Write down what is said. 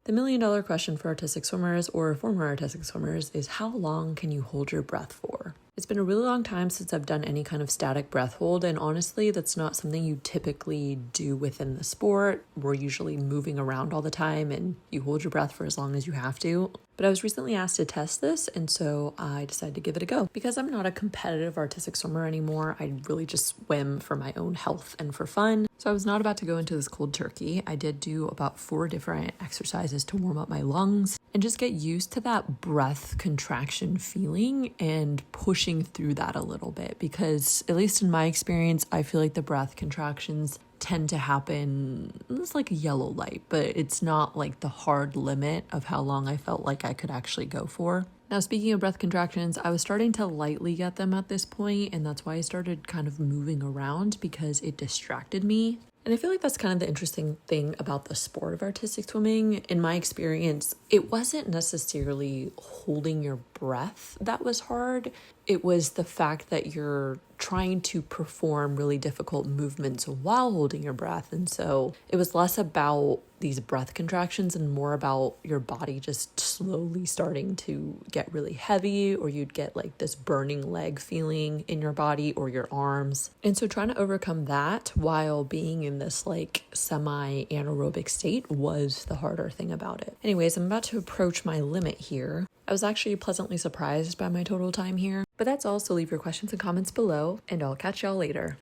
The million-dollar question for artistic swimmers or former artistic swimmers is how long can you hold your breath for? It's been a really long time since I've done any kind of static breath hold, and honestly, that's not something you typically do within the sport. We're usually moving around all the time and you hold your breath for as long as you have to. But I was recently asked to test this, and so I decided to give it a go. Because I'm not a competitive artistic swimmer anymore, I really just swim for my own health and for fun. So I was not about to go into this cold turkey. I did do about 4 different exercises to warm up my lungs and just get used to that breath contraction feeling and pushing through that a little bit, because at least in my experience, I feel like the breath contractions tend to happen, it's like a yellow light, but it's not like the hard limit of how long I felt like I could actually go for. Now, speaking of breath contractions, I was starting to lightly get them at this point, and that's why I started kind of moving around because it distracted me. And I feel like that's kind of the interesting thing about the sport of artistic swimming. In my experience, it wasn't necessarily holding your breath that was hard. It was the fact that you're trying to perform really difficult movements while holding your breath. And so it was less about these breath contractions and more about your body just slowly starting to get really heavy, or you'd get like this burning leg feeling in your body or your arms. And so trying to overcome that while being in this like semi-anaerobic state was the harder thing about it. Anyways, I'm about to approach my limit here. I was actually pleasantly surprised by my total time here, but that's all, so leave your questions and comments below, and I'll catch y'all later.